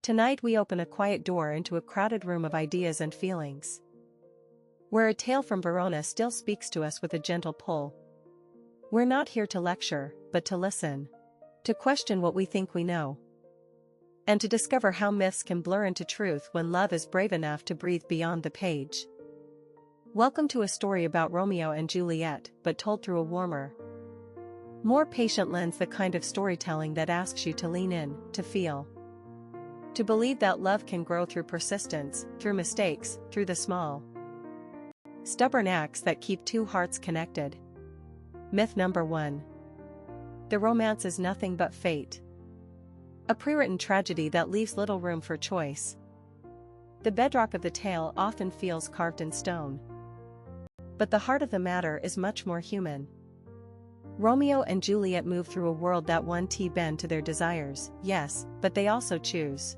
Tonight we open a quiet door into a crowded room of ideas and feelings, where a tale from Verona still speaks to us with a gentle pull. We're not here to lecture, but to listen, to question what we think we know, and to discover how myths can blur into truth when love is brave enough to breathe beyond the page. Welcome to a story about Romeo and Juliet, but told through a warmer, more patient lens, the kind of storytelling that asks you to lean in, to feel, to believe that love can grow through persistence, through mistakes, through the small, stubborn acts that keep two hearts connected. Myth number 1. The romance is nothing but fate. A pre-written tragedy that leaves little room for choice. The bedrock of the tale often feels carved in stone, but the heart of the matter is much more human. Romeo and Juliet move through a world that won't bend to their desires, yes, but they also choose.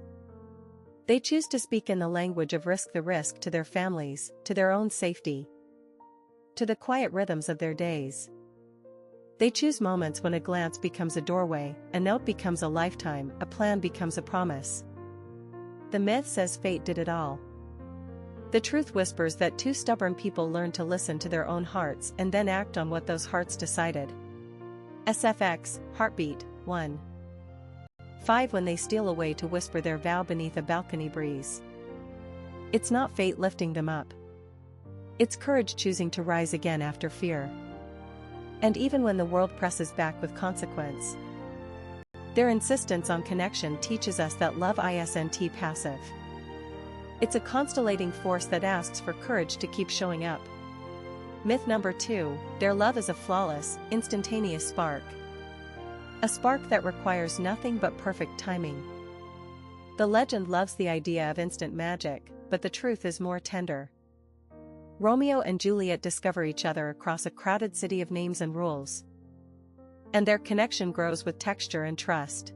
They choose to speak in the language of the risk to their families, to their own safety, to the quiet rhythms of their days. They choose moments when a glance becomes a doorway, a note becomes a lifetime, a plan becomes a promise. The myth says fate did it all. The truth whispers that two stubborn people learned to listen to their own hearts and then act on what those hearts decided. SFX, Heartbeat, 1. 5. When they steal away to whisper their vow beneath a balcony breeze. It's not fate lifting them up. It's courage choosing to rise again after fear. And even when the world presses back with consequence, their insistence on connection teaches us that love isn't passive. It's a constellating force that asks for courage to keep showing up. Myth number 2, their love is a flawless, instantaneous spark. A spark that requires nothing but perfect timing. The legend loves the idea of instant magic, but the truth is more tender. Romeo and Juliet discover each other across a crowded city of names and rules, and their connection grows with texture and trust.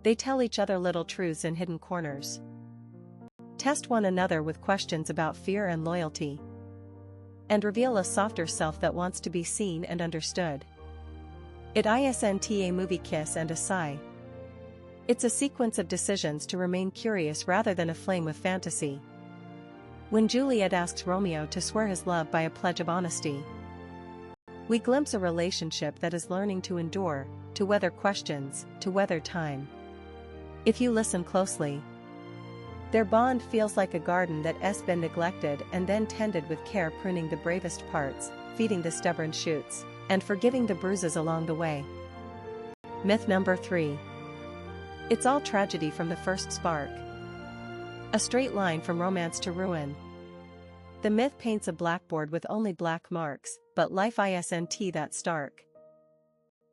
They tell each other little truths in hidden corners, test one another with questions about fear and loyalty, and reveal a softer self that wants to be seen and understood. It isn't a movie kiss and a sigh. It's a sequence of decisions to remain curious rather than aflame with fantasy. When Juliet asks Romeo to swear his love by a pledge of honesty, we glimpse a relationship that is learning to endure, to weather questions, to weather time. If you listen closely, their bond feels like a garden that has been neglected and then tended with care, pruning the bravest parts, feeding the stubborn shoots, and forgiving the bruises along the way. Myth number 3. It's all tragedy from the first spark. A straight line from romance to ruin. The myth paints a blackboard with only black marks, but life isn't that stark.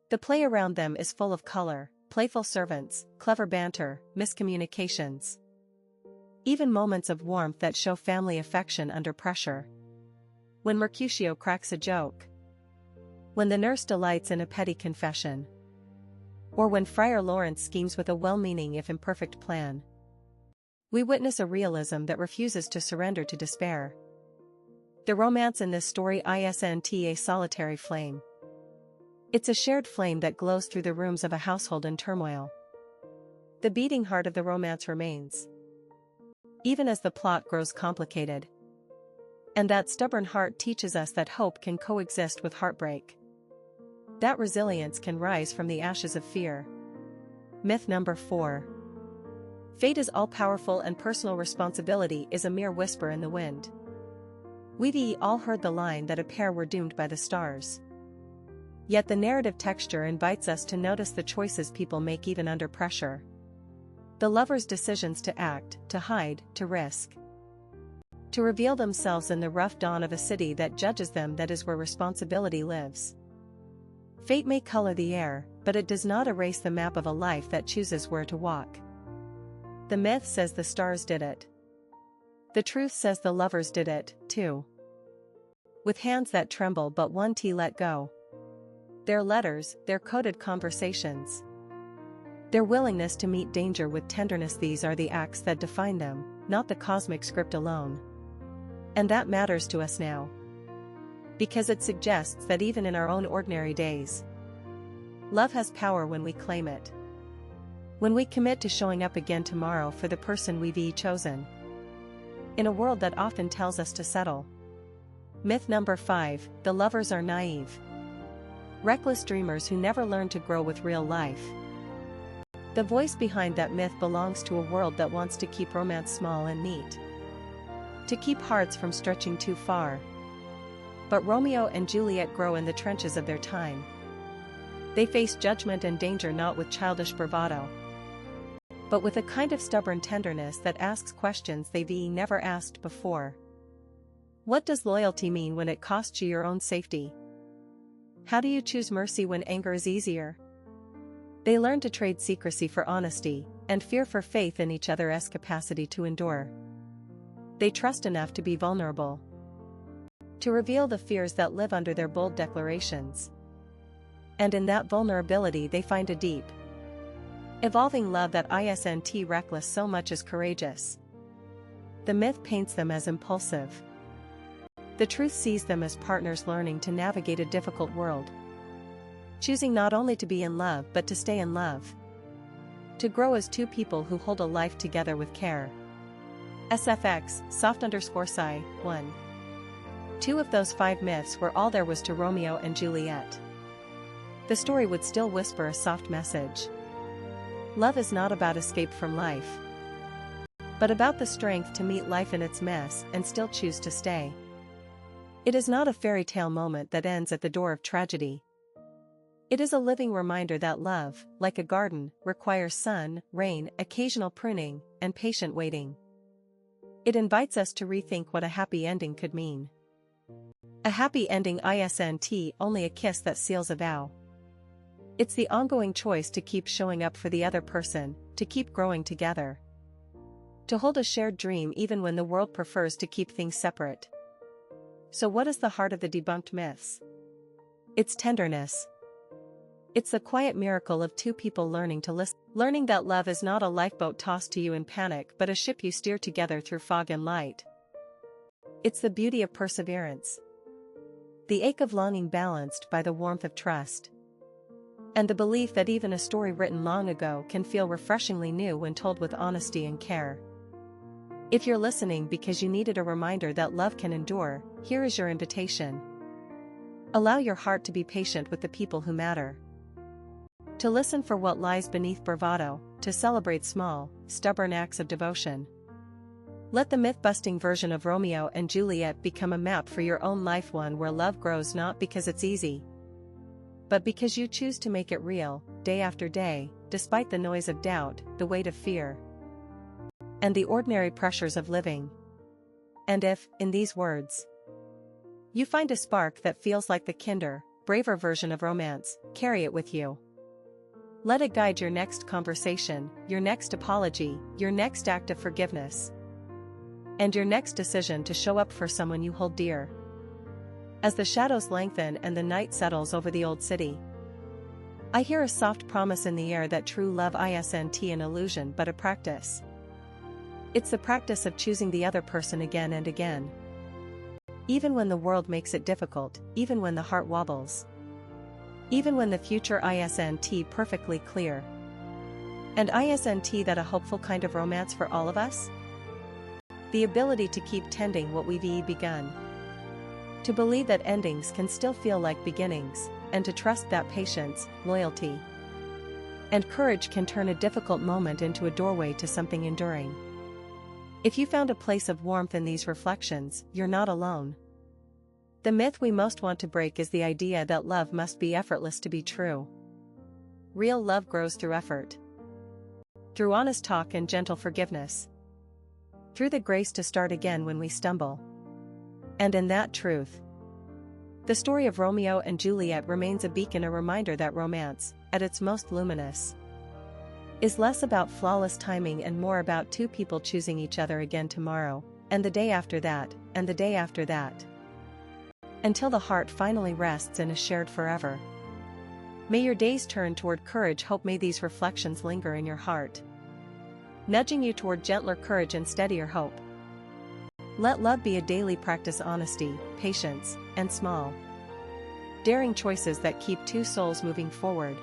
The play around them is full of color, playful servants, clever banter, miscommunications, even moments of warmth that show family affection under pressure. When Mercutio cracks a joke, when the nurse delights in a petty confession, or when Friar Lawrence schemes with a well-meaning if imperfect plan, we witness a realism that refuses to surrender to despair. The romance in this story isn't a solitary flame. It's a shared flame that glows through the rooms of a household in turmoil. The beating heart of the romance remains, even as the plot grows complicated. And that stubborn heart teaches us that hope can coexist with heartbreak, that resilience can rise from the ashes of fear. Myth number 4. Fate is all-powerful and personal responsibility is a mere whisper in the wind. We've all heard the line that a pair were doomed by the stars. Yet the narrative texture invites us to notice the choices people make even under pressure. The lovers' decisions to act, to hide, to risk, to reveal themselves in the rough dawn of a city that judges them, that is where responsibility lives. Fate may color the air, but it does not erase the map of a life that chooses where to walk. The myth says the stars did it. The truth says the lovers did it, too. With hands that tremble but won't let go. Their letters, their coded conversations, their willingness to meet danger with tenderness, these are the acts that define them, not the cosmic script alone. And that matters to us now, because it suggests that even in our own ordinary days, love has power when we claim it. When we commit to showing up again tomorrow for the person we've chosen. In a world that often tells us to settle. Myth number 5, the lovers are naive. Reckless dreamers who never learn to grow with real life. The voice behind that myth belongs to a world that wants to keep romance small and neat. To keep hearts from stretching too far. But Romeo and Juliet grow in the trenches of their time. They face judgment and danger not with childish bravado, but with a kind of stubborn tenderness that asks questions they've never asked before. What does loyalty mean when it costs you your own safety? How do you choose mercy when anger is easier? They learn to trade secrecy for honesty, and fear for faith in each other's capacity to endure. They trust enough to be vulnerable, to reveal the fears that live under their bold declarations. And in that vulnerability they find a deep, evolving love that isn't reckless so much as courageous. The myth paints them as impulsive. The truth sees them as partners learning to navigate a difficult world. Choosing not only to be in love but to stay in love. To grow as two people who hold a life together with care. SFX, soft_sigh, 1. 2 of those 5 myths were all there was to Romeo and Juliet. The story would still whisper a soft message. Love is not about escape from life, but about the strength to meet life in its mess and still choose to stay. It is not a fairy tale moment that ends at the door of tragedy. It is a living reminder that love, like a garden, requires sun, rain, occasional pruning, and patient waiting. It invites us to rethink what a happy ending could mean. A happy ending isn't only a kiss that seals a vow. It's the ongoing choice to keep showing up for the other person, to keep growing together. To hold a shared dream even when the world prefers to keep things separate. So what is the heart of the debunked myths? It's tenderness. It's the quiet miracle of two people learning to listen. Learning that love is not a lifeboat tossed to you in panic but a ship you steer together through fog and light. It's the beauty of perseverance. The ache of longing balanced by the warmth of trust. And the belief that even a story written long ago can feel refreshingly new when told with honesty and care. If you're listening because you needed a reminder that love can endure, here is your invitation. Allow your heart to be patient with the people who matter. To listen for what lies beneath bravado, to celebrate small, stubborn acts of devotion. Let the myth-busting version of Romeo and Juliet become a map for your own life, one where love grows not because it's easy, but because you choose to make it real, day after day, despite the noise of doubt, the weight of fear, and the ordinary pressures of living. And if, in these words, you find a spark that feels like the kinder, braver version of romance, carry it with you. Let it guide your next conversation, your next apology, your next act of forgiveness, and your next decision to show up for someone you hold dear. As the shadows lengthen and the night settles over the old city, I hear a soft promise in the air that true love isn't an illusion but a practice. It's the practice of choosing the other person again and again. Even when the world makes it difficult, even when the heart wobbles. Even when the future isn't perfectly clear. And isn't that a hopeful kind of romance for all of us? The ability to keep tending what we've begun. To believe that endings can still feel like beginnings, and to trust that patience, loyalty, and courage can turn a difficult moment into a doorway to something enduring. If you found a place of warmth in these reflections, you're not alone. The myth we most want to break is the idea that love must be effortless to be true. Real love grows through effort. Through honest talk and gentle forgiveness. Through the grace to start again when we stumble. And in that truth, the story of Romeo and Juliet remains a beacon, a reminder that romance, at its most luminous, is less about flawless timing and more about two people choosing each other again tomorrow, and the day after that, and the day after that. Until the heart finally rests and is shared forever. May your days turn toward courage, hope. May these reflections linger in your heart, nudging you toward gentler courage and steadier hope. Let love be a daily practice, honesty, patience, and small, daring choices that keep two souls moving forward.